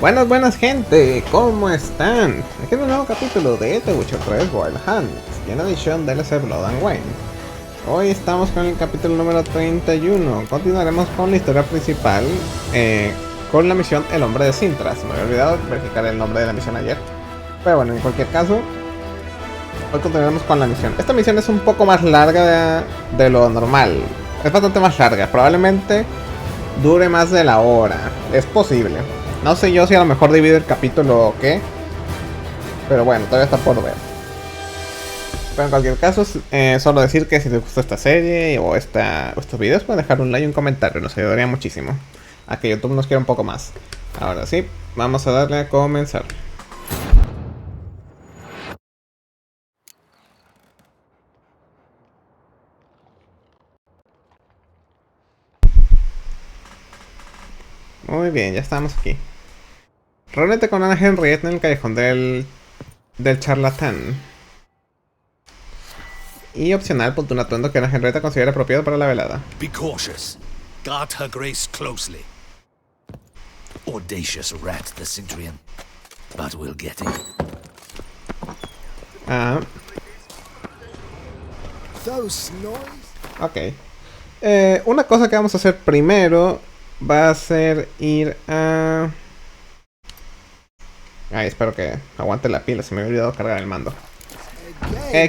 Buenas gente, ¿cómo están? Aquí en un nuevo capítulo de The Witcher 3 Wild Hunt, y en edición DLC Blood and Wine. Hoy estamos con el capítulo número 31, continuaremos con la historia principal, con la misión El Hombre de Cintra. Se me había olvidado verificar el nombre de la misión ayer, pero bueno, en cualquier caso, hoy continuaremos con la misión. Esta misión es un poco más larga de lo normal, es bastante más larga, probablemente dure más de la hora, es posible. No sé yo si a lo mejor divide el capítulo o qué, pero bueno, todavía está por ver. Pero en cualquier caso, solo decir que si les gustó esta serie o estos videos, pueden dejar un like y un comentario, nos ayudaría muchísimo a que YouTube nos quiera un poco más. Ahora sí, vamos a darle a comenzar. Muy bien, ya estamos aquí. Reúnete con Ana Henriette en el callejón del charlatán. Y opcional, ponte un atuendo que Ana Henriette considera apropiado para la velada. Be cautious. Guard her grace closely. Audacious rat, the Cintrian. But we'll get him. Ah. Ok. Una cosa que vamos a hacer primero va a ser ir a... Ay, espero que aguante la pila, se me había olvidado cargar el mando.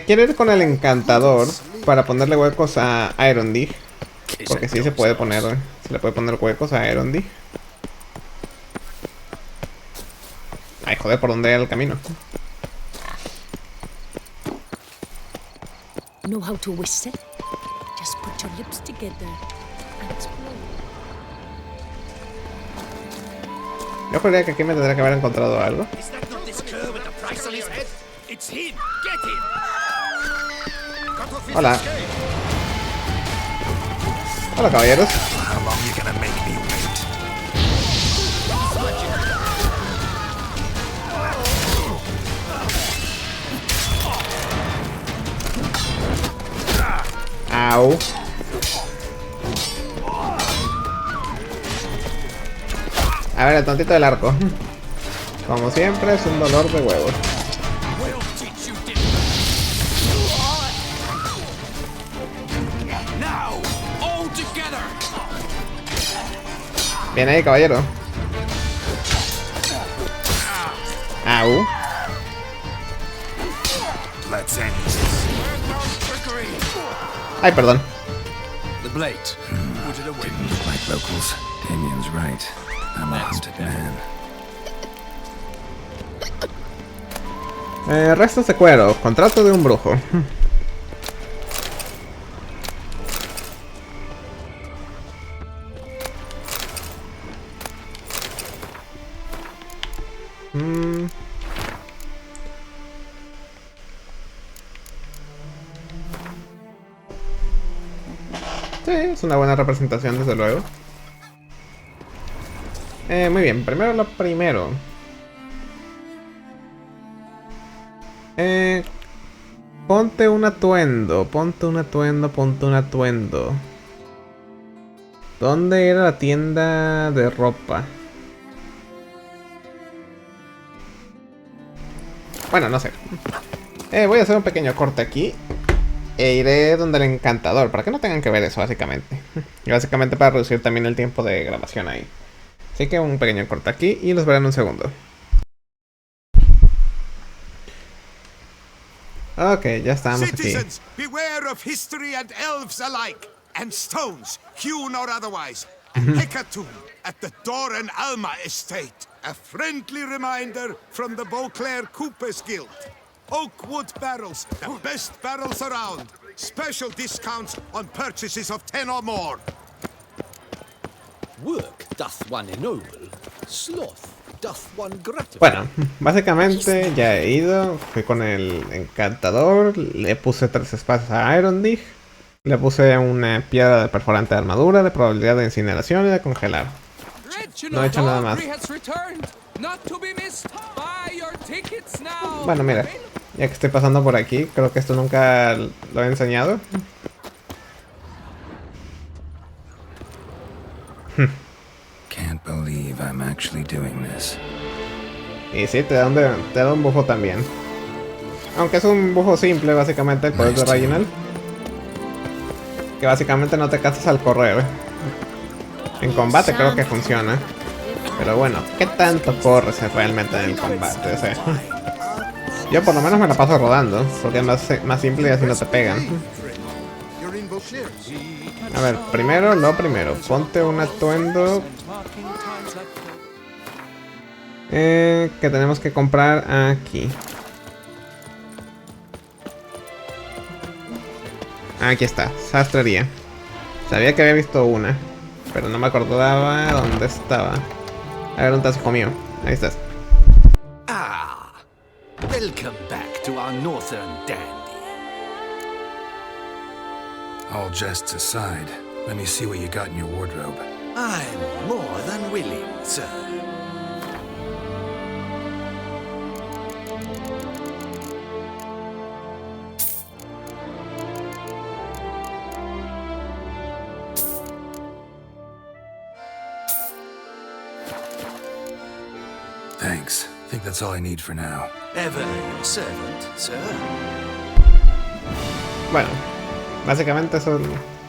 Quiero ir con el encantador para ponerle huecos a Irondig. Porque sí se puede poner, se le puede poner huecos a Irondig. Ay, joder, ¿por dónde era el camino? Know how to whistle? Just put your lips together and explore. Yo creía que aquí me tendría que haber encontrado algo. Hola. Hola, caballeros. Au. A ver, el tontito del arco. Como siempre, es un dolor de huevos. Bien ahí, caballero. Au. Ay, perdón. The blade. Put it away. Didn't look like locals. Damien's right. I'm a hunted man. Restos de cuero. Contrato de un brujo. Sí, es una buena representación, desde luego. Muy bien, primero lo primero. Ponte un atuendo, ponte un atuendo, ponte un atuendo. ¿Dónde era la tienda de ropa? Bueno, no sé. Voy a hacer un pequeño corte aquí. E iré donde el encantador, para que no tengan que ver eso, básicamente. Y básicamente para reducir también el tiempo de grabación ahí. Así que un pequeño corte aquí y los veré en un segundo. Ok, ya estamos aquí. Beware of history and elves alike, and stones, hewn or otherwise. A hecatomb at the Doran Alma estate. A friendly reminder from the Beauclair Coopers Guild. Oak wood barrels, the best barrels around. Special discounts on purchases of 10 or more. Work doth one ennoble, sloth doth one gratify. Bueno, básicamente ya he ido, fui con el encantador, le puse 3 espadas a Irondig, le puse una piedra de perforante de armadura, de probabilidad de incineración y de congelar. No he hecho nada más. Bueno, mira, ya que estoy pasando por aquí, creo que esto nunca lo he enseñado. Can't believe I'm actually doing this. Y sí, te da un buffo también. Aunque es un buffo simple, básicamente, el poder de Reginald. Que básicamente no te cansas al correr. En combate creo que funciona. Pero bueno, ¿qué tanto corres realmente en el combate? O sea, yo por lo menos me la paso rodando, porque es más simple y así no te pegan. A ver, lo primero, ponte un atuendo que tenemos que comprar aquí. Aquí está, sastrería. Sabía que había visto una, pero no me acordaba dónde estaba. A ver, ¿dónde estás, hijo mío? Ahí estás. Ah, welcome back to our northern dandy. All jests aside, let me see what you got in your wardrobe. I'm more than willing, sir. Thanks. I think that's all I need for now. Ever your servant, sir. Bueno, básicamente eso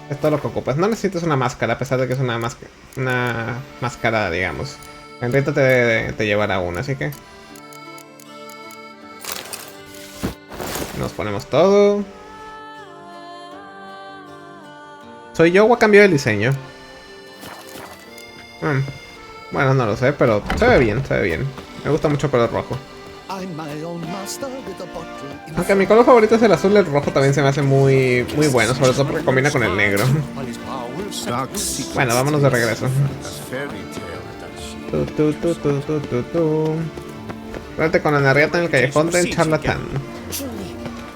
es todo lo que ocupas. No necesitas una máscara, a pesar de que es una mascarada, digamos. En realidad te llevará una, así que... Nos ponemos todo. ¿Soy yo o ha cambiado el diseño? Bueno, no lo sé, pero se ve bien, se ve bien. Me gusta mucho el color rojo. Aunque mi color favorito es el azul, el rojo también se me hace muy bueno, sobre todo porque combina con el negro. Bueno, vámonos de regreso. Vete con la narriata en el callejón del charlatán.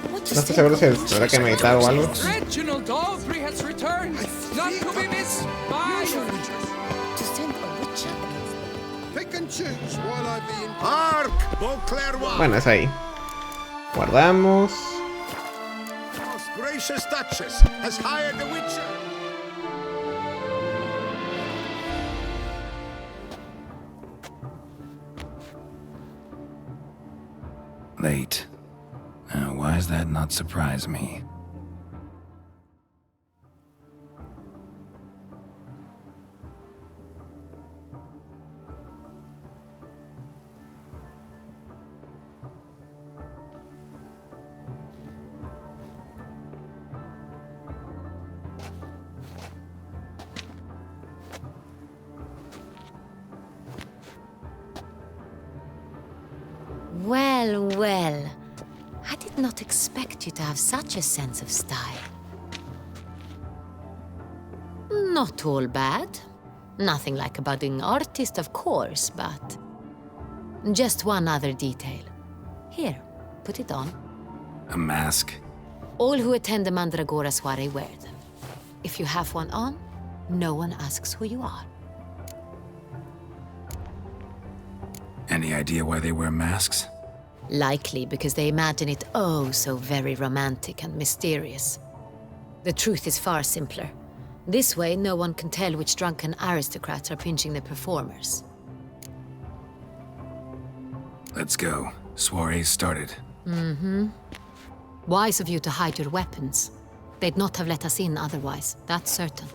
No estoy seguro si tendrá que meditar o algo. Bueno, es ahí. Guardamos. Late. Why does that not surprise me? Well, well. I did not expect you to have such a sense of style. Not all bad. Nothing like a budding artist, of course, but... Just one other detail. Here, put it on. A mask? All who attend the Mandragora soiree wear them. If you have one on, no one asks who you are. Any idea why they wear masks? Likely because they imagine it oh so very romantic and mysterious. The truth is far simpler. This way, no one can tell which drunken aristocrats are pinching the performers. Let's go. Soiree's started. Wise of you to hide your weapons. They'd not have let us in otherwise, that's certain.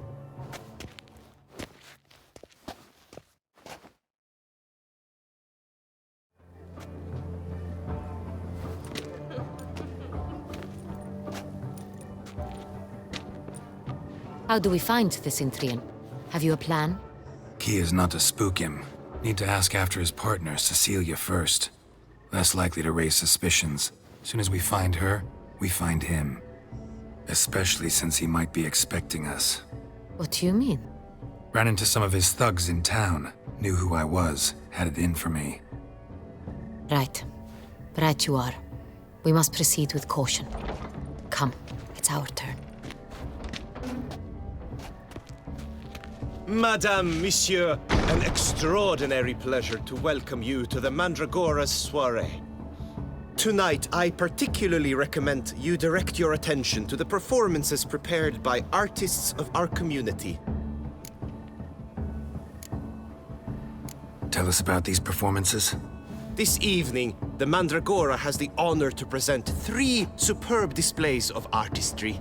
How do we find the Cintrian? Have you a plan? Key is not to spook him. Need to ask after his partner, Cecilia, first. Less likely to raise suspicions. Soon as we find her, we find him. Especially since he might be expecting us. What do you mean? Ran into some of his thugs in town. Knew who I was. Had it in for me. Right. Right you are. We must proceed with caution. Come, it's our turn. Madame, Monsieur, an extraordinary pleasure to welcome you to the Mandragora's soiree. Tonight, I particularly recommend you direct your attention to the performances prepared by artists of our community. Tell us about these performances. This evening, the Mandragora has the honor to present 3 superb displays of artistry.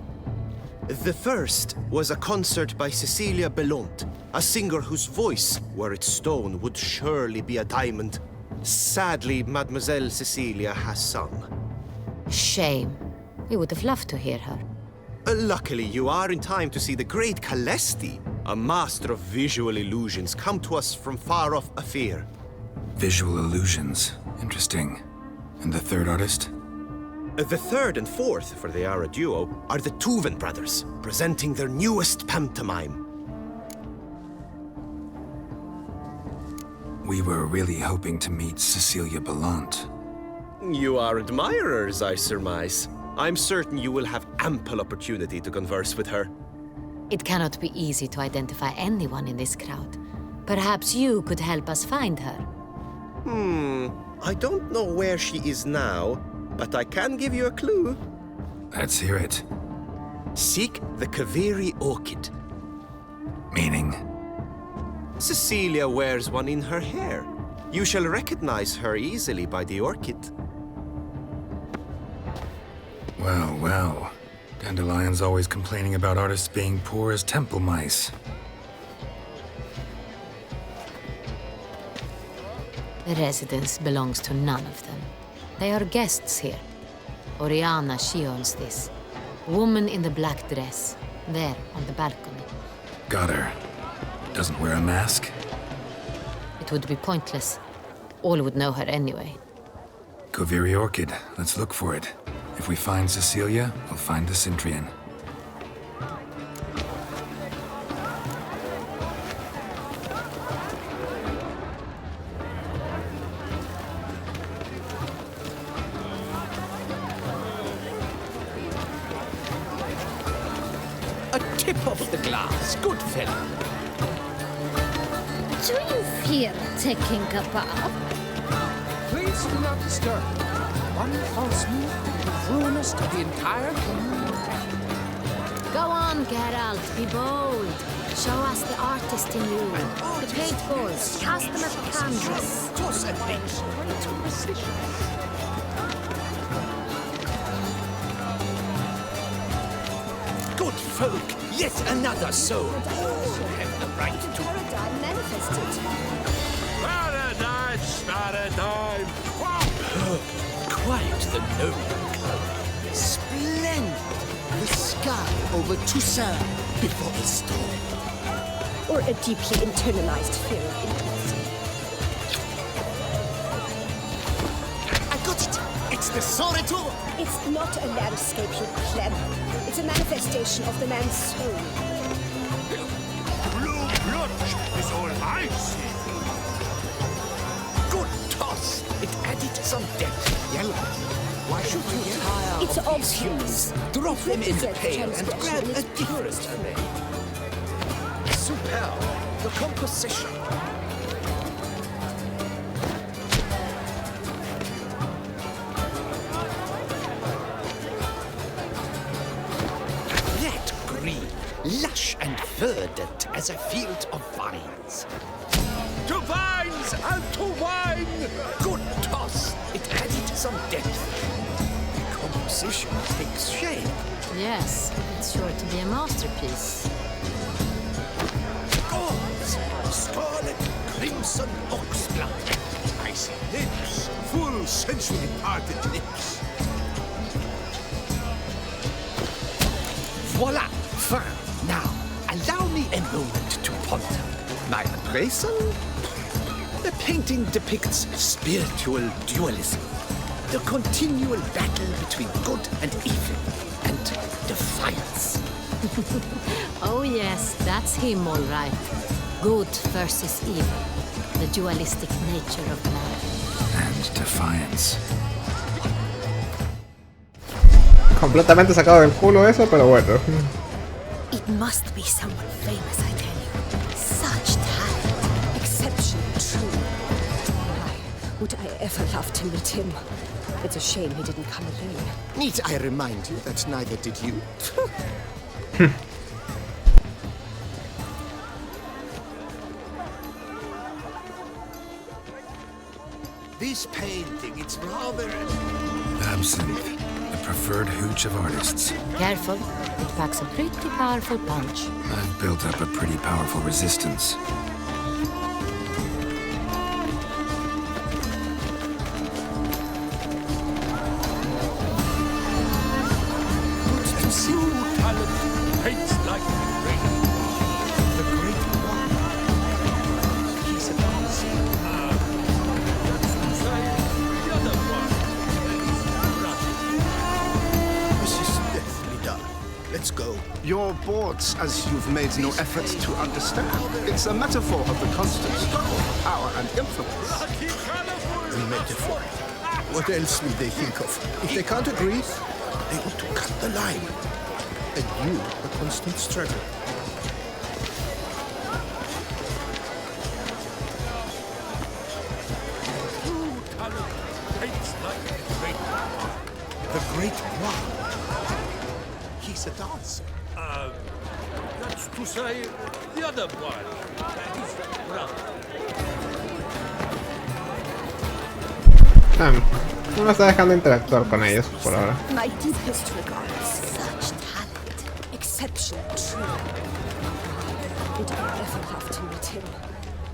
The first was a concert by Cecilia Bellont, a singer whose voice, were it stone, would surely be a diamond. Sadly, Mademoiselle Cecilia has sung. Shame. We would have loved to hear her. Luckily, you are in time to see the great Calesti, a master of visual illusions, come to us from far off Afir. Visual illusions. Interesting. And the third artist? The third and fourth, for they are a duo, are the Tuven brothers, presenting their newest pantomime. We were really hoping to meet Cecilia Bellont. You are admirers, I surmise. I'm certain you will have ample opportunity to converse with her. It cannot be easy to identify anyone in this crowd. Perhaps you could help us find her. I don't know where she is now, but I can give you a clue. Let's hear it. Seek the Kaveri orchid. Meaning? Cecilia wears one in her hair. You shall recognize her easily by the orchid. Well, well. Dandelion's always complaining about artists being poor as temple mice. The residence belongs to none of them. They are guests here. Oriana, she owns this. Woman in the black dress, there on the balcony. Got her. Doesn't wear a mask? It would be pointless. All would know her anyway. Kaveri orchid. Let's look for it. If we find Cecilia, we'll find the Cintrian. A tip off the glass, good fellow. Do you fear taking a bath? Please do not disturb. One false move will ruin us to the entire Go on, Geralt, be bold. Show us the artist in you. The paintballs, cast them at the canvas. toss and mix into precision. Good folk, yet another soul. Have the right to Paradigm manifested. Paradigm! quite the noble. Splendid! The sky over Toussaint before the storm. Or a deeply internalized fear of intimacy. I got it! It's the Soreto! It's not a landscape, you clever. It's a manifestation of the man's soul. Blue blood is all I see. Good toss! It added some depth. Yellow. Why should you tire It's of these obvious. humans? Drop them in the Represents pail and transgression grab a is different purest array. Superb. The composition. That green, lush and verdant as a field of vines. To vines and to wine! Good toss. It added some depth. The composition takes shape. Yes, it's sure to be a masterpiece. Gauze, scarlet, crimson oxblood. I see lips, full sensually parted lips. Voila! Fine. Now, allow me a moment to ponder. My appraisal? The painting depicts spiritual dualism. The continual battle between good and evil. And defiance. Oh yes, that's him all right. Good versus evil. The dualistic nature of man. And defiance. Completamente sacado del culo eso, pero bueno. It must be someone famous, I tell you. Such talent. Exceptional, true. Why would I ever love to meet him? It's a shame he didn't come alone. Need I remind you that neither did you? The this painting, it's rather... Absinthe, the preferred hooch of artists. Careful, it packs a pretty powerful punch. I've built up a pretty powerful resistance. You're bored as you've made no effort to understand. It's a metaphor of the constant struggle for power and influence. A metaphor? What else will they think of? If they can't agree, they want to cut the line. And you, a constant struggle. The Great One. He's a dancer. That's to say, the other one. His brother. No me está dejando interactuar con ellos por ahora. My deepest regards. Such talent. Exceptional, true. Would I ever have to meet him?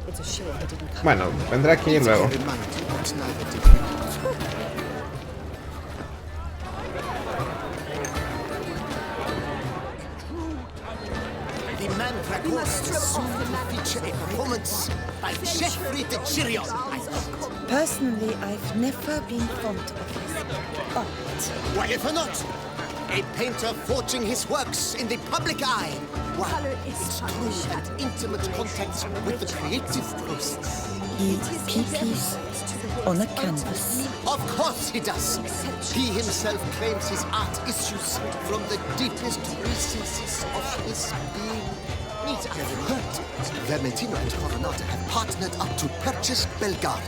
It's a shame he didn't come. Bueno, vendré aquí luego. We must strip off the feature a performance by Jeffrey de Chirion. Personally, I've never been fond of his art. Why ever not? A painter forging his works in the public eye. Why? It's true that intimate contact with the creative process. He peeps on a canvas. Of course he does. He himself claims his art issues from the deepest recesses of his being. I've heard Vermentino and Coronata have partnered up to purchase Bellegarde.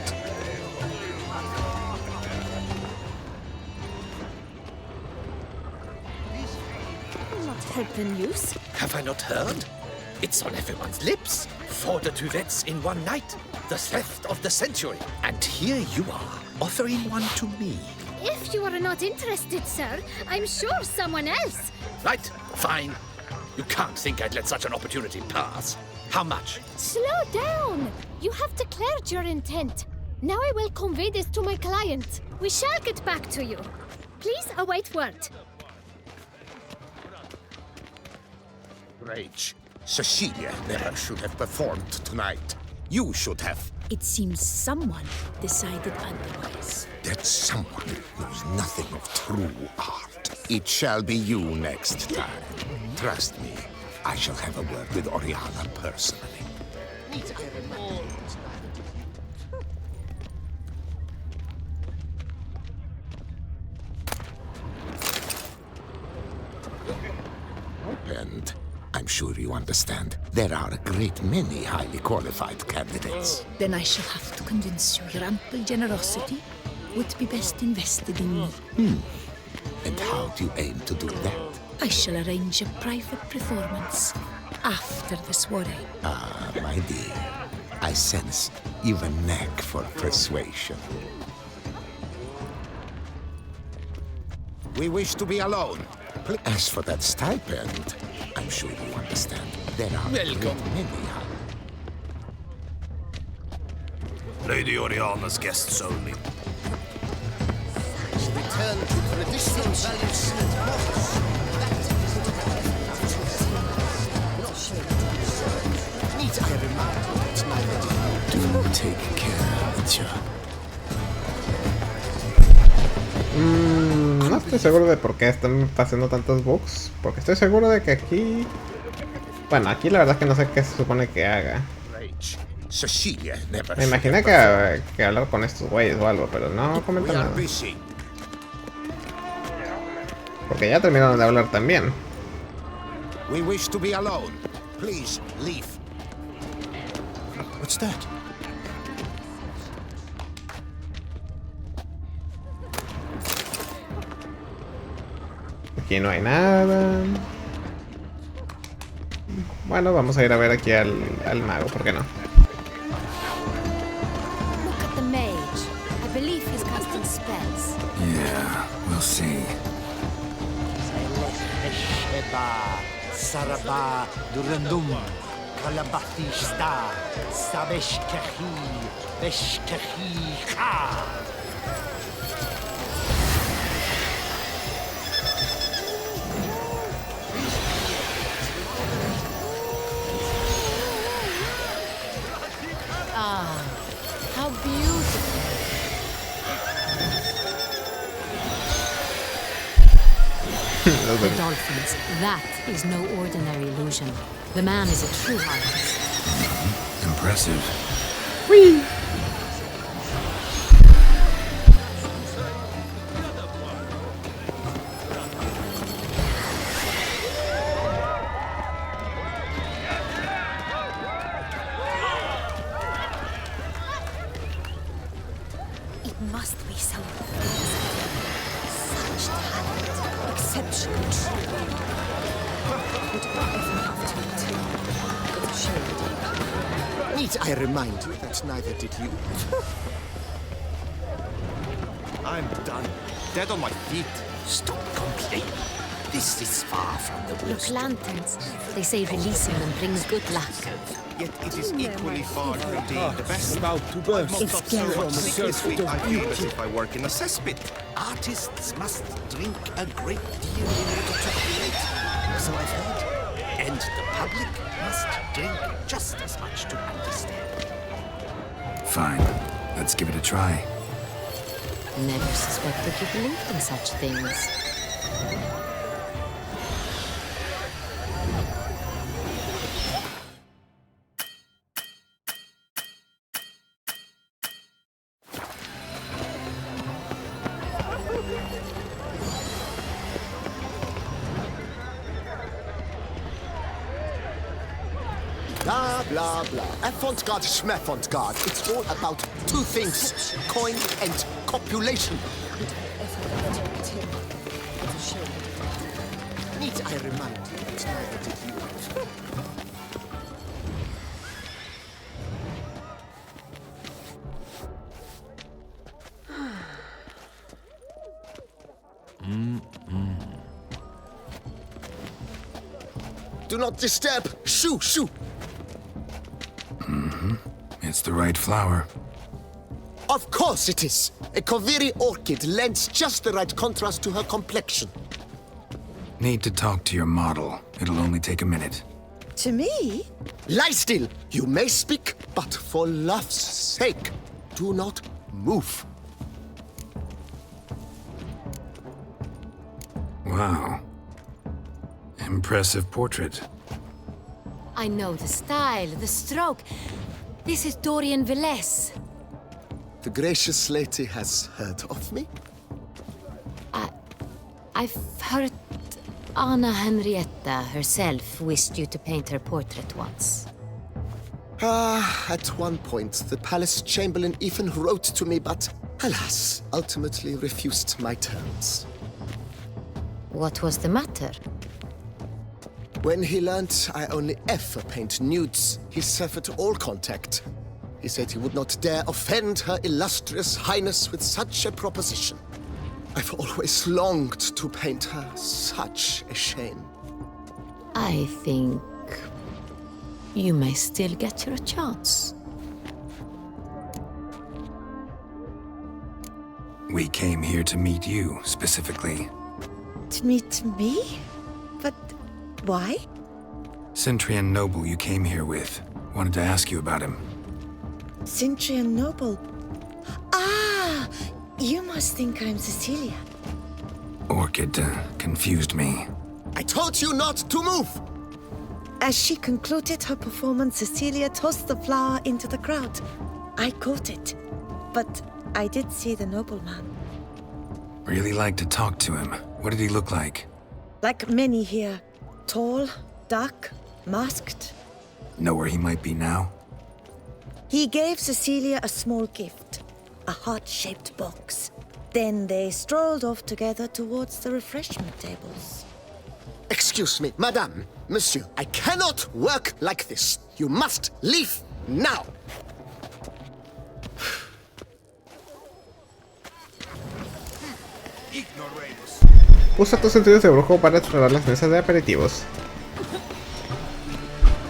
Not help the news. Have I not heard? It's on everyone's lips. 4 duets in one night. The theft of the century. And here you are, offering one to me. If you are not interested, sir, I'm sure someone else. Right, fine. You can't think I'd let such an opportunity pass. How much? Slow down. You have declared your intent. Now I will convey this to my client. We shall get back to you. Please await word. Rage. Cecilia never should have performed tonight. You should have. It seems someone decided otherwise. That someone knows nothing of true art. It shall be you next time. Trust me, I shall have a word with Oriana personally. And I'm sure you understand, there are a great many highly qualified candidates. Then I shall have to convince you your ample generosity would be best invested in me. And how do you aim to do that? I shall arrange a private performance after the soiree. Ah, my dear, I sense you've a knack for persuasion. We wish to be alone. As for that stipend, I'm sure you understand. There are Welcome. many. Lady Oriana's guests only. Return to traditional values and morals. Need I remind you, it's neither Do take care, Mitya. No estoy seguro de por qué están pasando tantos bugs. Porque estoy seguro de que aquí... Bueno, aquí la verdad es que no sé qué se supone que haga. Cecilia never. Me imaginé que hablar con estos güeyes o algo, pero no comentan nada. Porque ya terminaron de hablar también. We wish to be alone. Please leave. What's that? Aquí no hay nada. Bueno, vamos a ir a ver aquí al mago, ¿por qué no? Look at the mage. I believe Yeah, we'll see. Sheba, Saraba, Durandum, Kalabathista, Sabeshkahi, Beshkahi Ha. Ah, how beautiful. The dolphins, that is no ordinary illusion. The man is a true artist. Impressive. Whee! It must be someone such talent, exceptional true. Would I ever have to meet? It's a shame. Need I remind you that neither did you? I'm done. Dead on my feet. Stop complaining. This is far from the Look, worst. lanterns. They say releasing them brings good luck. Yet it is equally far from being the best. About to burst. It's scary. from sickness I feel as if I work in a cesspit. Artists must drink a great deal in order to create. So I've heard. And the public must drink just as much to understand. Fine. Let's give it a try. Never suspected you believed in such things. Blah, blah, blah. Avant-garde, schmeffant-garde. It's all about two things. Coin and copulation. Would I ever have to meet him? It's a shame. Need I remind you that neither did you? Do not disturb! Shoo, shoo! It's the right flower. Of course it is! A Koviri orchid lends just the right contrast to her complexion. Need to talk to your model. It'll only take a minute. To me? Lie still! You may speak, but for love's sake, do not move. Wow. Impressive portrait. I know the style, the stroke. This is Dorian Velez. The gracious lady has heard of me? I've heard Anna Henrietta herself wished you to paint her portrait once. At one point, the palace chamberlain even wrote to me, but alas, ultimately refused my terms. What was the matter? When he learned I only ever paint nudes, he severed all contact. He said he would not dare offend her illustrious highness with such a proposition. I've always longed to paint her. Such a shame. I think you may still get your chance. We came here to meet you, specifically. To meet me? But why? Cintrian noble you came here with. Wanted to ask you about him. Cintrian noble. Ah! You must think I'm Cecilia. Orchid confused me. I told you not to move! As she concluded her performance, Cecilia tossed the flower into the crowd. I caught it. But I did see the nobleman. Really like to talk to him. What did he look like? Like many here. Tall, dark, masked. Know where he might be now? He gave Cecilia a small gift. A heart-shaped box. Then they strolled off together towards the refreshment tables. Excuse me, madame, monsieur, I cannot work like this. You must leave now. Ignoramus. Usa tus sentidos de brujo para explorar las mesas de aperitivos.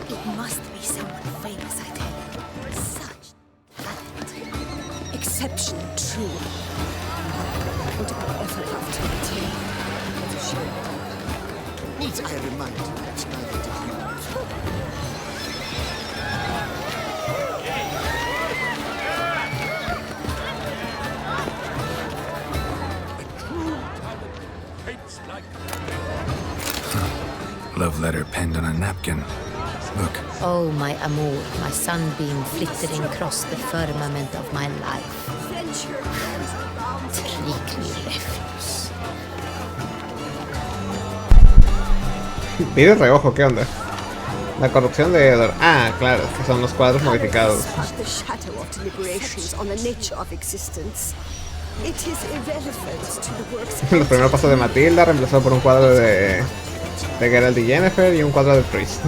It must be someone famous, I tell you. Such talent. Exception true. Would I ever love to meet him? It's a shame. Need I remind you that neither did you? Love letter penned on a napkin. Look. Oh, my amour, my sunbeam flittering across the firmament of my life. Take me refuse. Pide reojo, ¿qué onda? La corrupción de Edward. Ah, claro, que son los cuadros modificados. The shadow of deliberations on the nature of existence. It is irrelevant to the works. Los primeros pasos de Matilda, reemplazado por un cuadro de Geralt y Jennifer y un cuadro de Priest.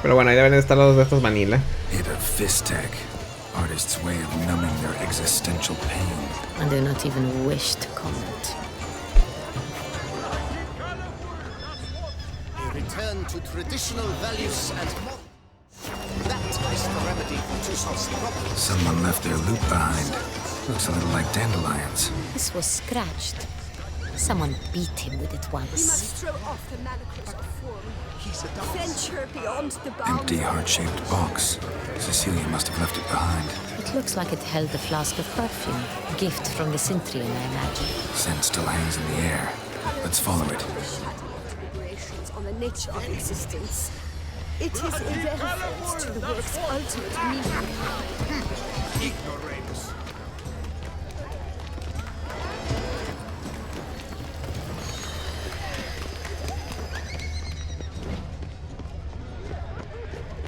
Pero bueno, ahí deben estar los de estos Vanilla. Hit a fist tag. Artist's way of numbing their existential pain. I do not even wish to comment. A return to traditional values and more. That is the remedy to solve the problem. Someone left their loot behind. Looks a little like dandelions. This was scratched. Someone beat him with it We once. must throw off the manacles of form. Venture beyond the bounds. Empty, heart-shaped box. Cecilia must have left it behind. It looks like it held a flask of perfume. A gift from the Cintrian, I imagine. Scent still hangs in the air. Let's follow it. The shadow of deliberations on the nature of existence. It is irrelevant to the work's ultimate meaning. Ignoramus.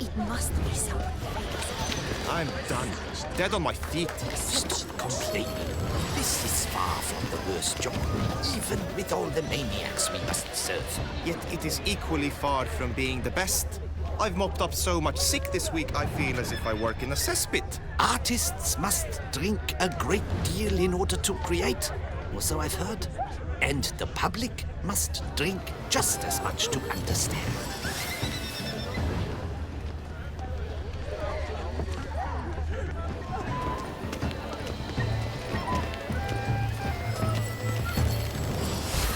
It must be someone famous. I'm done. Dead on my feet. Stop complaining. This is far from the worst job, even with all the maniacs we must serve. Yet it is equally far from being the best. I've mopped up so much sick this week, I feel as if I work in a cesspit. Artists must drink a great deal in order to create, or so I've heard. And the public must drink just as much to understand.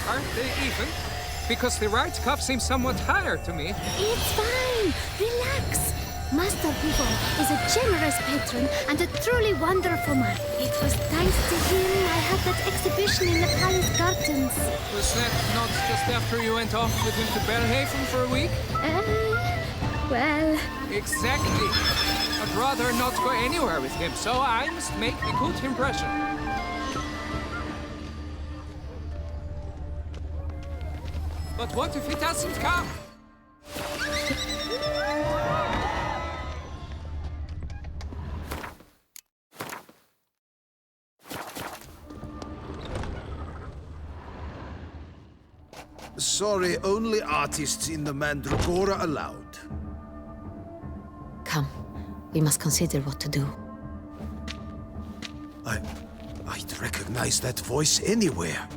Aren't they even? Because the right cuff seems somewhat higher to me. It's fine. Relax. Master Vivo is a generous patron and a truly wonderful man. It was thanks to him I had that exhibition in the palace gardens. Was that not just after you went off with him to Belhaven for a week? Well... Exactly. I'd rather not go anywhere with him, so I must make a good impression. But what if he doesn't come? Sorry, only artists in the Mandragora allowed. Come, we must consider what to do. I'd recognize that voice anywhere.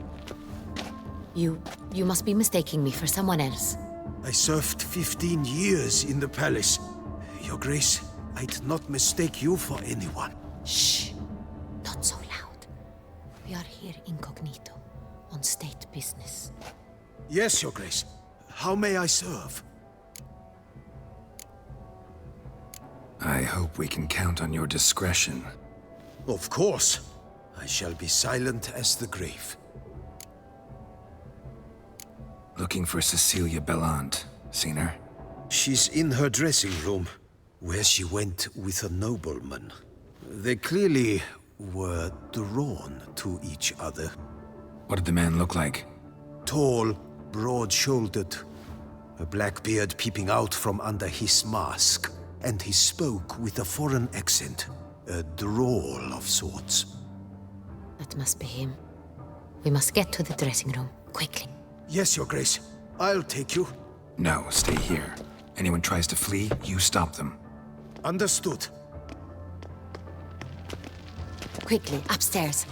You must be mistaking me for someone else. I served 15 years in the palace. Your Grace, I'd not mistake you for anyone. Shh! Not so loud. We are here incognito, on state business. Yes, Your Grace. How may I serve? I hope we can count on your discretion. Of course. I shall be silent as the grave. Looking for Cecilia Bellant. Seen her? She's in her dressing room, where she went with a nobleman. They clearly were drawn to each other. What did the man look like? Tall, broad-shouldered, a black beard peeping out from under his mask, and he spoke with a foreign accent, a drawl of sorts. That must be him. We must get to the dressing room, quickly. Yes, Your Grace. I'll take you. No, stay here. Anyone tries to flee, you stop them. Understood. Quickly, upstairs.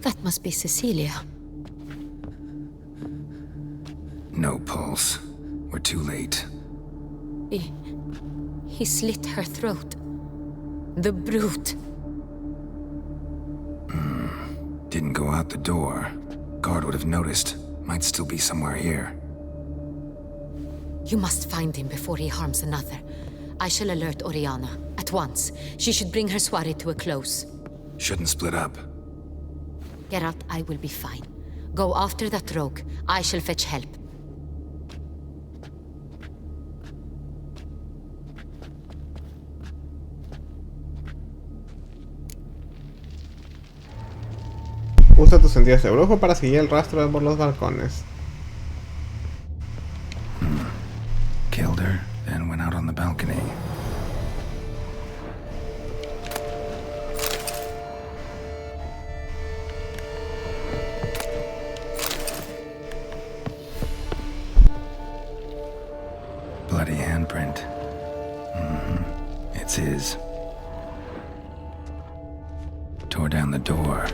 That must be Cecilia. No pulse. We're too late. He slit her throat. The brute. Didn't go out the door. Guard would have noticed. Might still be somewhere here. You must find him before he harms another. I shall alert Oriana. At once. She should bring her soirée to a close. Shouldn't split up. Geralt, I will be fine. Go after that rogue. I shall fetch help. Usa tus sentidos de brujo para seguir el rastro por los balcones. Killed her, then went out on the balcony. Bloody handprint. It's his. Tore down the door.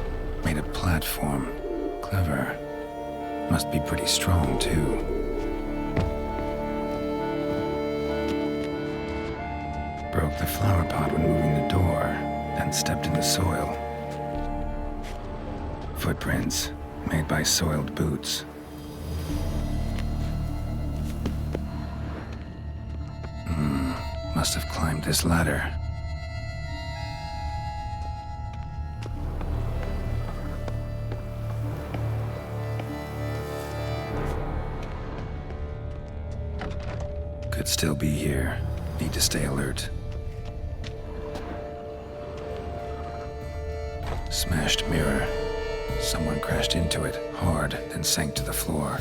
Made a platform. Clever. Must be pretty strong, too. Broke the flower pot when moving the door, then stepped in the soil. Footprints, made by soiled boots. Must have climbed this ladder. Could still be here. Need to stay alert. Smashed mirror. Someone crashed into it, hard, then sank to the floor.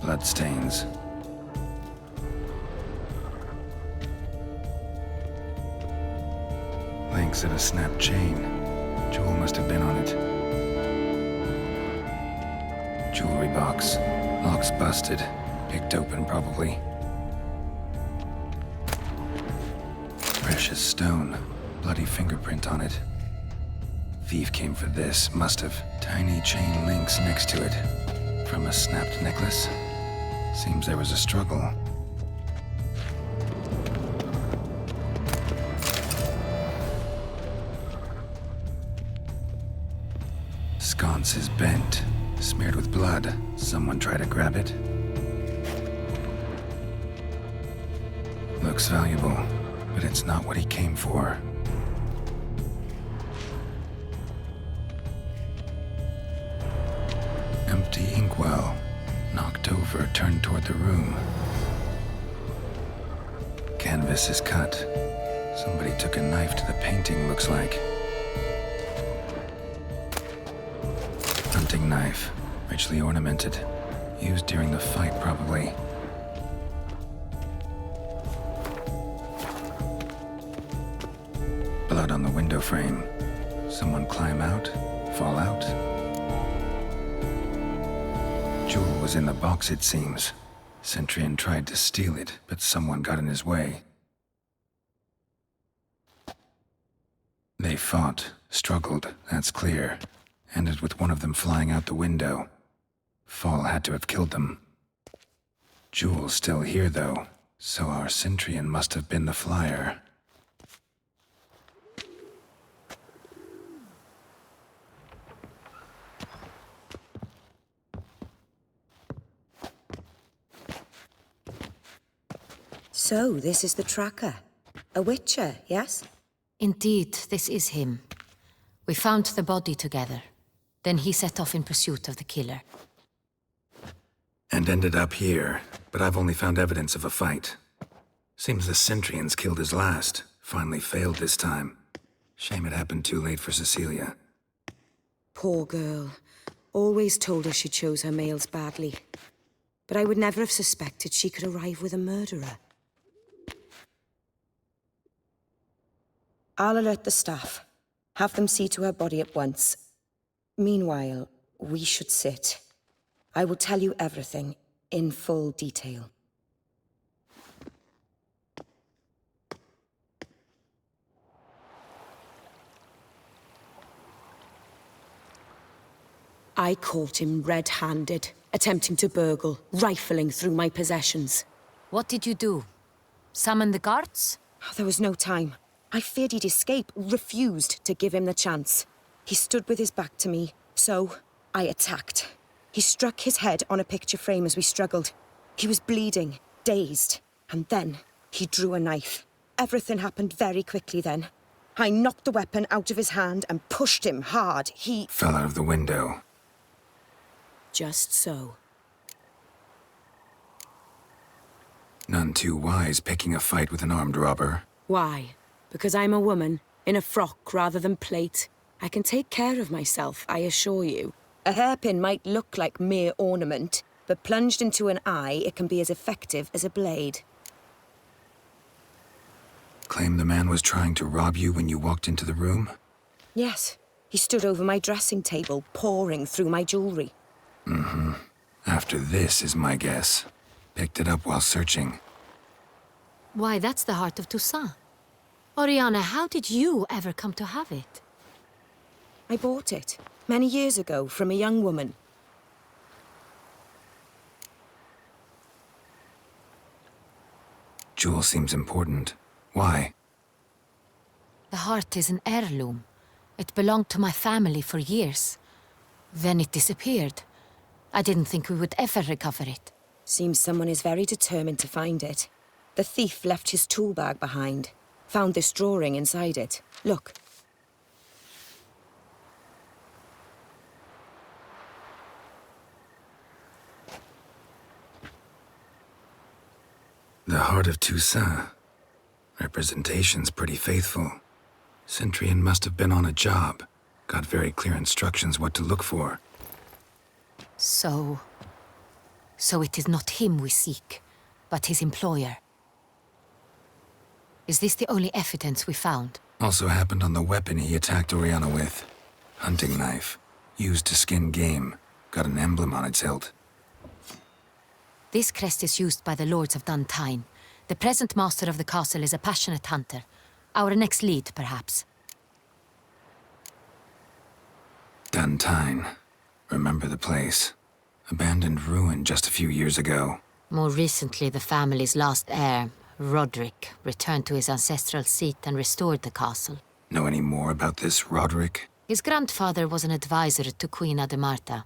Bloodstains. Links of a snapped chain. Jewel must have been on it. Jewelry box. Lock's busted. Picked open, probably. Precious stone. Bloody fingerprint on it. Thief came for this. Must have. Tiny chain links next to it. From a snapped necklace. Seems there was a struggle. Sconce is bent. Smeared with blood. Someone try to grab it. Looks valuable, but it's not what he came for. Empty inkwell. Knocked over, turned toward the room. Canvas is cut. Somebody took a knife to the painting, looks like. Hunting knife. Richly ornamented. Used during the fight, probably. Blood on the window frame. Someone climb out? Fall out? Jewel was in the box, it seems. Centurion tried to steal it, but someone got in his way. They fought, struggled, that's clear. Ended with one of them flying out the window. Fall had to have killed them. Jewel's still here, though, so our Centurion must have been the flyer. So, this is the tracker. A witcher, yes? Indeed, this is him. We found the body together. Then he set off in pursuit of the killer. And ended up here, but I've only found evidence of a fight. Seems the Centurions killed his last. Finally failed this time. Shame it happened too late for Cecilia. Poor girl. Always told her she chose her males badly. But I would never have suspected she could arrive with a murderer. I'll alert the staff. Have them see to her body at once. Meanwhile, we should sit. I will tell you everything, in full detail. I caught him red-handed, attempting to burgle, rifling through my possessions. What did you do? Summon the guards? There was no time. I feared he'd escape, refused to give him the chance. He stood with his back to me, so I attacked. He struck his head on a picture frame as we struggled. He was bleeding, dazed, and then he drew a knife. Everything happened very quickly then. I knocked the weapon out of his hand and pushed him hard. He fell out of the window. Just so. None too wise picking a fight with an armed robber. Why? Because I'm a woman, in a frock rather than plate. I can take care of myself, I assure you. A hairpin might look like mere ornament, but plunged into an eye, it can be as effective as a blade. Claim the man was trying to rob you when you walked into the room? Yes. He stood over my dressing table, pouring through my jewelry. Mm-hmm. After this is my guess. Picked it up while searching. Why, that's the heart of Toussaint. Oriana, how did you ever come to have it? I bought it, many years ago, from a young woman. Jewel seems important. Why? The heart is an heirloom. It belonged to my family for years. Then it disappeared. I didn't think we would ever recover it. Seems someone is very determined to find it. The thief left his tool bag behind. Found this drawing inside it. Look. The heart of Toussaint. Representation's pretty faithful. Cintrian must have been on a job. Got very clear instructions what to look for. So it is not him we seek, but his employer. Is this the only evidence we found? Also happened on the weapon he attacked Oriana with. Hunting knife. Used to skin game. Got an emblem on its hilt. This crest is used by the Lords of Duntine. The present master of the castle is a passionate hunter. Our next lead, perhaps. Duntine. Remember the place. Abandoned ruin just a few years ago. More recently, the family's last heir, Roderick, returned to his ancestral seat and restored the castle. Know any more about this Roderick? His grandfather was an advisor to Queen Ademarta.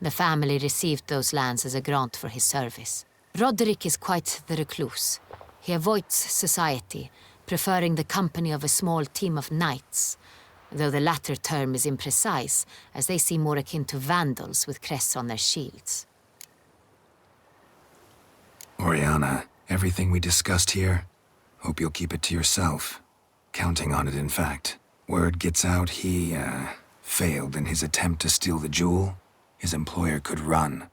The family received those lands as a grant for his service. Roderick is quite the recluse. He avoids society, preferring the company of a small team of knights, though the latter term is imprecise, as they seem more akin to vandals with crests on their shields. Oriana, everything we discussed here, hope you'll keep it to yourself. Counting on it, in fact. Word gets out he, failed in his attempt to steal the jewel. His employer could run.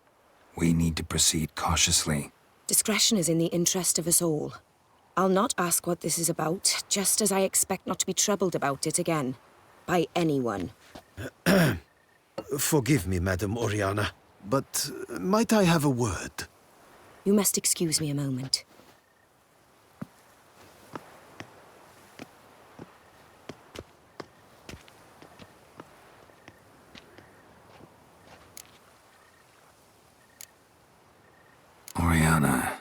We need to proceed cautiously. Discretion is in the interest of us all. I'll not ask what this is about, just as I expect not to be troubled about it again. By anyone. Forgive me, Madam Oriana, but might I have a word? You must excuse me a moment. Oriana,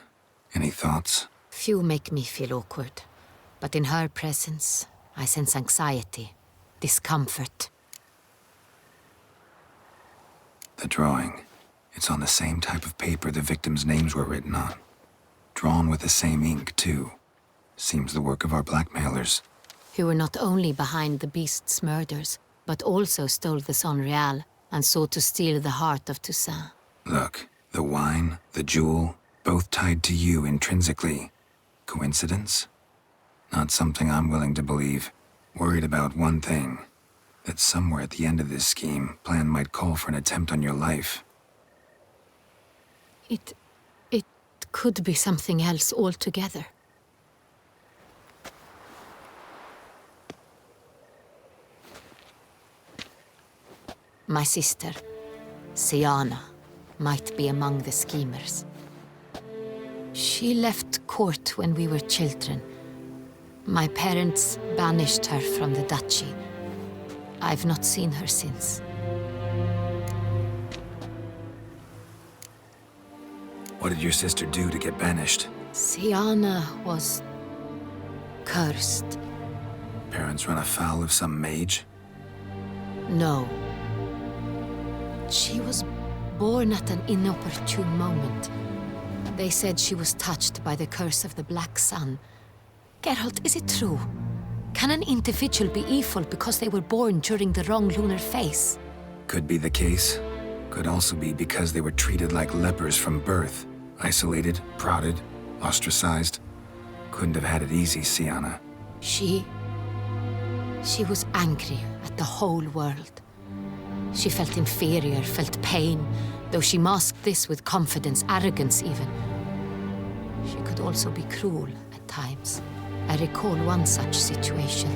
any thoughts? Few make me feel awkward, but in her presence, I sense anxiety, discomfort. The drawing. It's on the same type of paper the victims' names were written on. Drawn with the same ink, too. Seems the work of our blackmailers. Who were not only behind the beast's murders, but also stole the Sonreal and sought to steal the heart of Toussaint. Look, the wine, the jewel, both tied to you intrinsically. Coincidence? Not something I'm willing to believe. Worried about one thing. That somewhere at the end of this scheme, plan might call for an attempt on your life. It could be something else altogether. My sister, Siana, might be among the schemers. She left court when we were children. My parents banished her from the duchy. I've not seen her since. What did your sister do to get banished? Siana was cursed. Parents run afoul of some mage? No. She was born at an inopportune moment. They said she was touched by the curse of the Black Sun. Geralt, is it true? Can an individual be evil because they were born during the wrong lunar phase? Could be the case. Could also be because they were treated like lepers from birth. Isolated, prodded, ostracized. Couldn't have had it easy, Siana. She was angry at the whole world. She felt inferior, felt pain, though she masked this with confidence, arrogance even. She could also be cruel at times. I recall one such situation.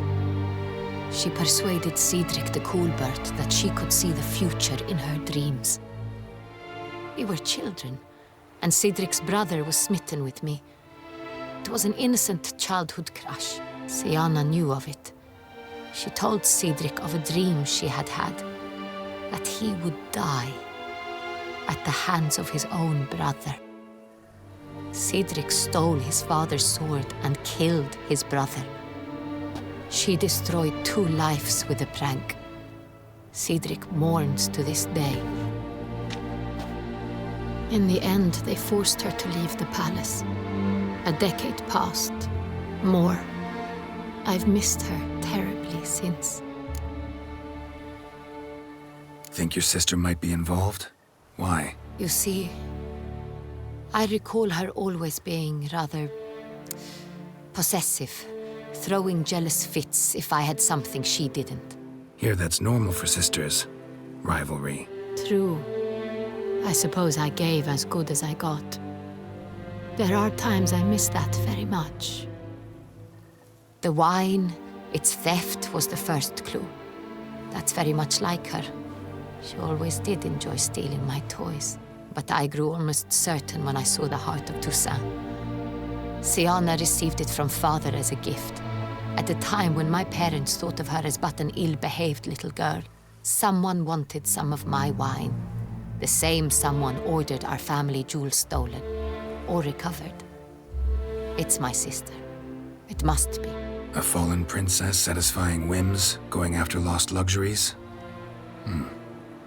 She persuaded Cedric the Coolbird that she could see the future in her dreams. We were children, and Cedric's brother was smitten with me. It was an innocent childhood crush. Siana knew of it. She told Cedric of a dream she had had, that he would die at the hands of his own brother. Cedric stole his father's sword and killed his brother. She destroyed 2 lives with a prank. Cedric mourns to this day. In the end, they forced her to leave the palace. A decade passed. More. I've missed her terribly since. Think your sister might be involved? Why? You see, I recall her always being rather possessive, throwing jealous fits if I had something she didn't. Here, that's normal for sisters. Rivalry. True. I suppose I gave as good as I got. There are times I miss that very much. The wine, its theft, was the first clue. That's very much like her. She always did enjoy stealing my toys. But I grew almost certain when I saw the heart of Toussaint. Siana received it from father as a gift. At a time when my parents thought of her as but an ill-behaved little girl, someone wanted some of my wine. The same someone ordered our family jewels stolen, or recovered. It's my sister. It must be. A fallen princess satisfying whims, going after lost luxuries?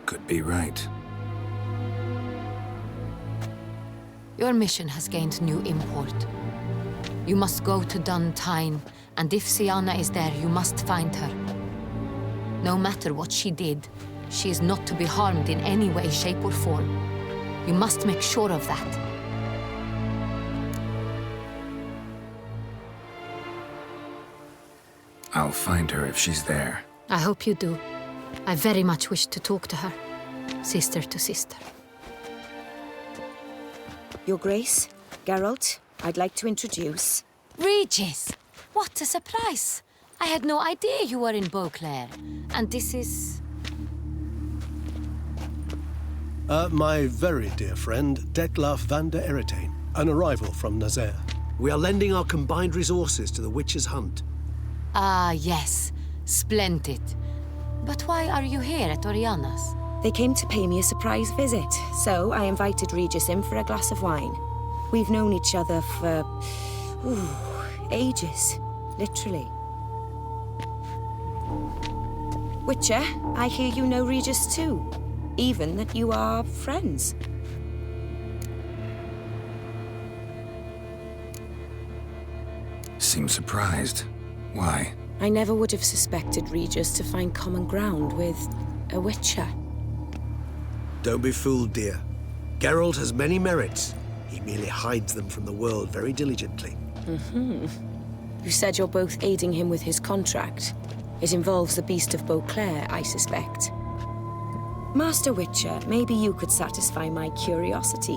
Could be right. Your mission has gained new import. You must go to Dun Tyne, and if Siana is there, you must find her. No matter what she did, she is not to be harmed in any way, shape, or form. You must make sure of that. I'll find her if she's there. I hope you do. I very much wish to talk to her, sister to sister. Your Grace, Geralt, I'd like to introduce... Regis! What a surprise! I had no idea you were in Beauclair. And this is... My very dear friend, Detlaf van der Eretain, an arrival from Nazaire. We are lending our combined resources to the witch's hunt. Ah, yes. Splendid. But why are you here at Oriana's? They came to pay me a surprise visit, so I invited Regis in for a glass of wine. We've known each other for... ages, literally. Witcher, I hear you know Regis too. Even that you are friends. Seem surprised. Why? I never would have suspected Regis to find common ground with a Witcher. Don't be fooled, dear. Geralt has many merits. He merely hides them from the world very diligently. You said you're both aiding him with his contract. It involves the Beast of Beauclair, I suspect. Master Witcher, maybe you could satisfy my curiosity.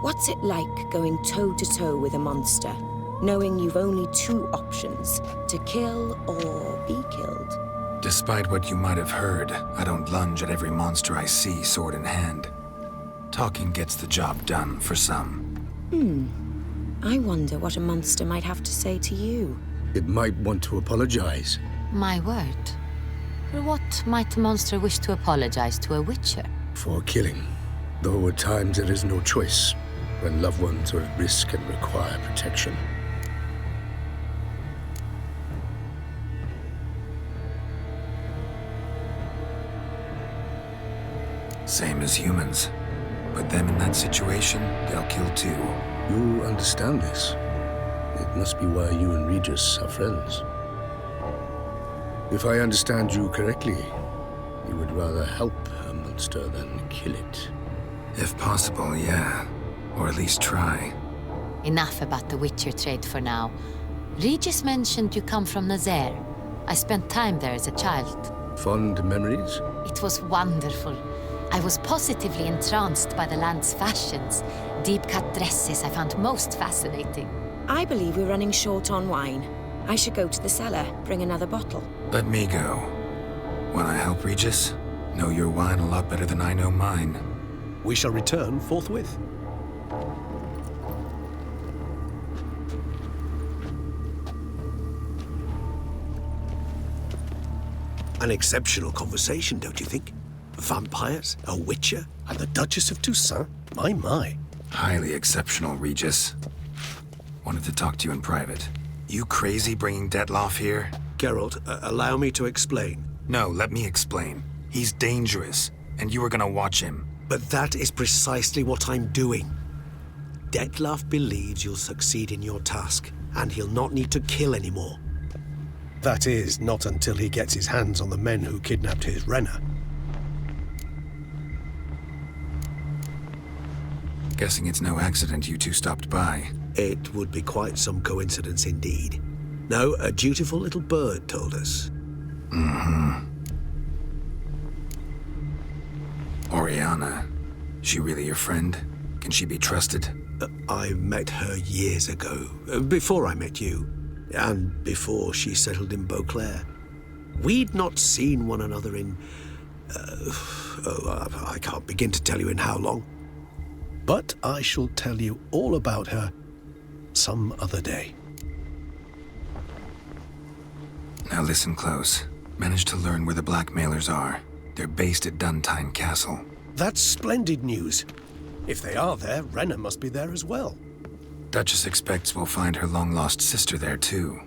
What's it like going toe-to-toe with a monster, knowing you've only 2 options, to kill or be killed? Despite what you might have heard, I don't lunge at every monster I see sword in hand. Talking gets the job done for some. I wonder what a monster might have to say to you. It might want to apologize. My word. For what might a monster wish to apologize to a Witcher? For killing. Though at times there is no choice. when loved ones are at risk and require protection. Same as humans. Put them in that situation, they'll kill too. You understand this. It must be why you and Regis are friends. If I understand you correctly, you would rather help a monster than kill it. If possible, yeah. Or at least try. Enough about the Witcher trade for now. Regis mentioned you come from Nazaire. I spent time there as a child. Fond memories? It was wonderful. I was positively entranced by the land's fashions. Deep-cut dresses I found most fascinating. I believe we're running short on wine. I should go to the cellar, bring another bottle. Let me go. Wanna help, Regis? Know your wine a lot better than I know mine. We shall return forthwith. An exceptional conversation, don't you think? Vampires, a witcher, and the Duchess of Toussaint? My. Highly exceptional, Regis. Wanted to talk to you in private. You crazy bringing Detloff here? Geralt, allow me to explain. No, let me explain. He's dangerous, and you were gonna watch him. But that is precisely what I'm doing. Detloff believes you'll succeed in your task, and he'll not need to kill anymore. That is, not until he gets his hands on the men who kidnapped his Renna. Guessing it's no accident you two stopped by. It would be quite some coincidence indeed. No, a dutiful little bird told us. Mm-hmm. Oriana. She really your friend? Can she be trusted? I met her years ago, before I met you, and before she settled in Beauclair. We'd not seen one another in... I can't begin to tell you in how long. But I shall tell you all about her some other day. Now listen close. Managed to learn where the blackmailers are. They're based at Duntine Castle. That's splendid news. If they are there, Renna must be there as well. Duchess expects we'll find her long-lost sister there too.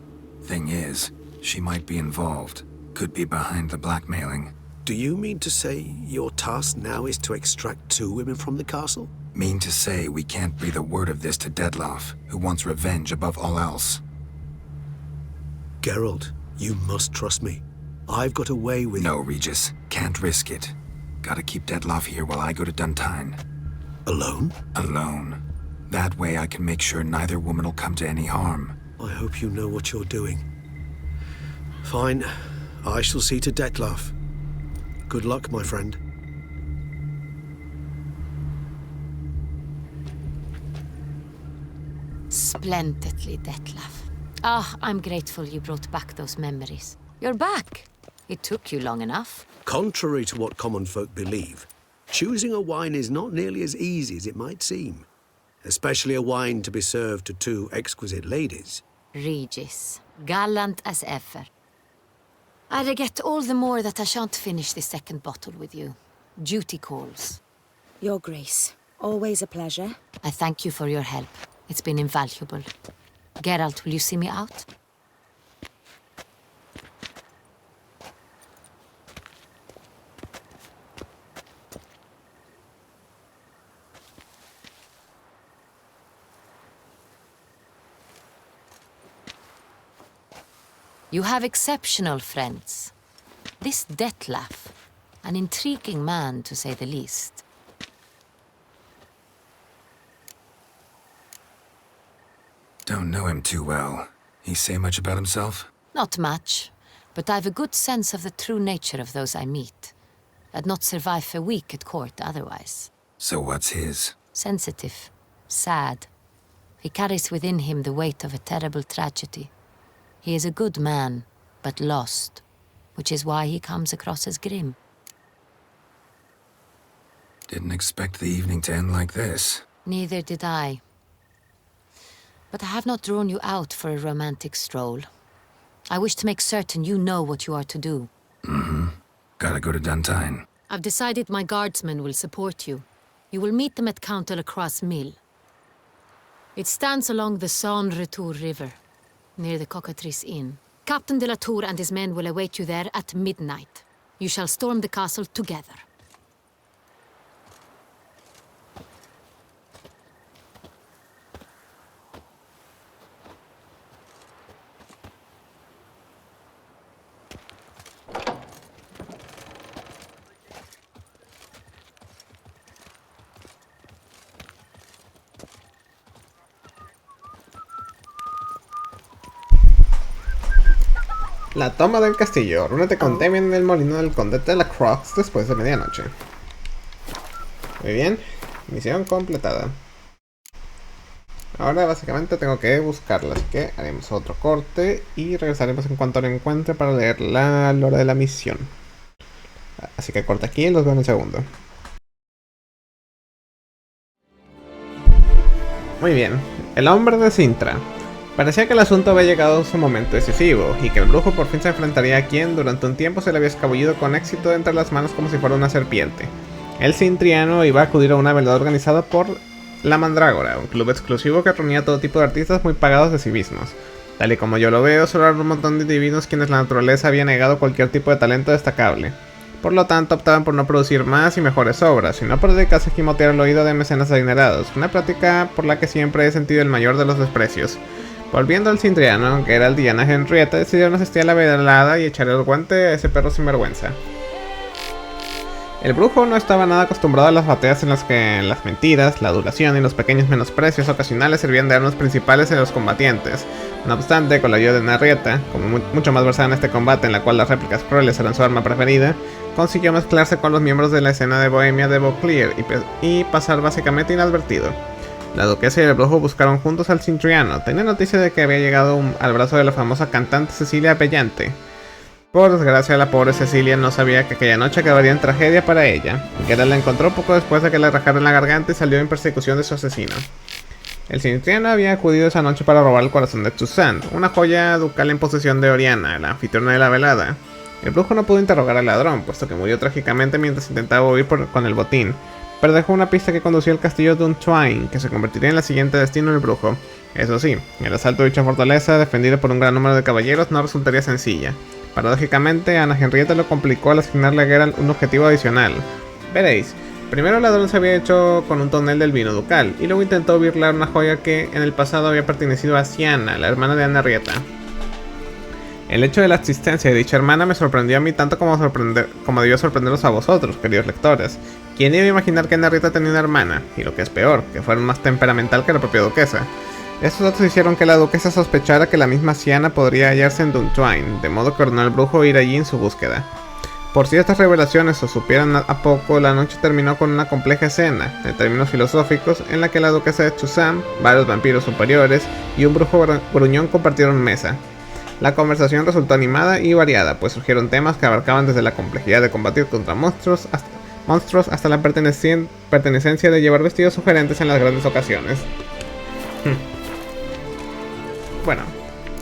Thing is, she might be involved. Could be behind the blackmailing. Do you mean to say your task now is to extract 2 women from the castle? Mean to say we can't breathe a word of this to Detloff, who wants revenge above all else. Geralt, you must trust me. I've got away with... No, Regis. Can't risk it. Gotta keep Detloff here while I go to Duntine. Alone? Alone. That way I can make sure neither woman will come to any harm. I hope you know what you're doing. Fine. I shall see to Detloff. Good luck, my friend. Splendidly, Detloff. I'm grateful you brought back those memories. You're back. It took you long enough. Contrary to what common folk believe, choosing a wine is not nearly as easy as it might seem. Especially a wine to be served to 2 exquisite ladies. Regis, gallant as ever. I regret all the more that I shan't finish this 2nd bottle with you. Duty calls. Your Grace, always a pleasure. I thank you for your help. It's been invaluable. Geralt, will you see me out? You have exceptional friends. This Detloff, an intriguing man to say the least. Don't know him too well. He say much about himself? Not much, but I've a good sense of the true nature of those I meet. I'd not survive a week at court otherwise. So what's his? Sensitive, sad. He carries within him the weight of a terrible tragedy. He is a good man, but lost, which is why he comes across as grim. Didn't expect the evening to end like this. Neither did I. But I have not drawn you out for a romantic stroll. I wish to make certain you know what you are to do. Mm-hmm. Gotta go to Duntine. I've decided my guardsmen will support you. You will meet them at Count Delacroix's mill. It stands along the Sonreír River, near the Cockatrice Inn. Captain de la Tour and his men will await you there at midnight. You shall storm the castle together. La toma del castillo. Reúnete con Demian en el molino del conde de la Croix después de medianoche. Muy bien. Misión completada. Ahora básicamente tengo que buscarla, así que haremos otro corte y regresaremos en cuanto lo encuentre para leer la lore de la misión. Así que corta aquí y los veo en un segundo. Muy bien. El hombre de Cintra. Parecía que el asunto había llegado a su momento decisivo, y que el brujo por fin se enfrentaría a quien durante un tiempo se le había escabullido con éxito de entre las manos como si fuera una serpiente. El cintriano iba a acudir a una velada organizada por La Mandrágora, un club exclusivo que reunía a todo tipo de artistas muy pagados de sí mismos. Tal y como yo lo veo, solo eran un montón de individuos quienes la naturaleza había negado cualquier tipo de talento destacable. Por lo tanto, optaban por no producir más y mejores obras, sino por dedicarse a gimotear el oído de mecenas adinerados, una práctica por la que siempre he sentido el mayor de los desprecios. Volviendo al cintriano, que era el Diana Henrietta, decidieron asistir a la velada y echarle el guante a ese perro sinvergüenza. El brujo no estaba nada acostumbrado a las batallas en las que las mentiras, la adulación y los pequeños menosprecios ocasionales servían de armas principales en los combatientes. No obstante, con la ayuda de Henrietta, como mucho más versada en este combate en la cual las réplicas crueles eran su arma preferida, consiguió mezclarse con los miembros de la escena de bohemia de Vauclair y pasar básicamente inadvertido. La duquesa y el brujo buscaron juntos al cintriano. Tenía noticia de que había llegado al brazo de la famosa cantante Cecilia Bellante. Por desgracia, la pobre Cecilia no sabía que aquella noche acabaría en tragedia para ella. Geralt la encontró poco después de que le rajaran la garganta y salió en persecución de su asesino. El cintriano había acudido esa noche para robar el corazón de Susan, una joya ducal en posesión de Oriana, la anfitriona de la velada. El brujo no pudo interrogar al ladrón, puesto que murió trágicamente mientras intentaba huir con el botín, pero dejó una pista que conducía al castillo de Untwain, que se convertiría en el siguiente destino del brujo. Eso sí, el asalto de dicha fortaleza, defendido por un gran número de caballeros, no resultaría sencilla. Paradójicamente, Ana Henrietta lo complicó al asignarle a Geralt un objetivo adicional. Veréis, primero el ladrón se había hecho con un tonel del vino ducal, y luego intentó burlar una joya que en el pasado había pertenecido a Siana, la hermana de Ana Henrietta. El hecho de la existencia de dicha hermana me sorprendió a mí tanto como debió sorprenderos a vosotros, queridos lectores. ¿Quién iba a imaginar que Ana Henrietta tenía una hermana? Y lo que es peor, que fuera más temperamental que la propia duquesa. Estos datos hicieron que la duquesa sospechara que la misma Siana podría hallarse en Duntwain, de modo que ordenó al brujo ir allí en su búsqueda. Por si estas revelaciones se supieran a poco, la noche terminó con una compleja escena, en términos filosóficos, en la que la duquesa de Chusam, varios vampiros superiores y un brujo gruñón compartieron mesa. La conversación resultó animada y variada, pues surgieron temas que abarcaban desde la complejidad de combatir contra monstruos hasta la pertenencia de llevar vestidos sugerentes en las grandes ocasiones. Bueno,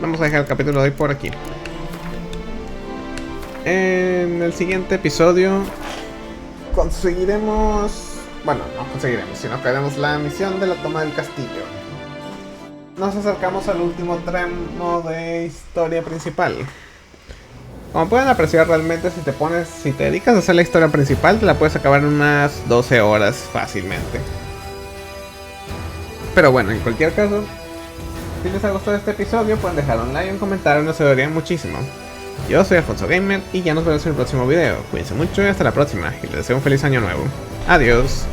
vamos a dejar el capítulo de hoy por aquí. En el siguiente episodio conseguiremos... Bueno, no conseguiremos, sino que haremos la misión de la toma del castillo. Nos acercamos al último tramo de historia principal. Como pueden apreciar, realmente si te dedicas a hacer la historia principal, te la puedes acabar en unas 12 horas fácilmente. Pero bueno, en cualquier caso, si les ha gustado este episodio, pueden dejar un like y un comentario, nos ayudarían muchísimo. Yo soy Alfonso Gamer y ya nos vemos en el próximo video. Cuídense mucho y hasta la próxima, y les deseo un feliz año nuevo. Adiós.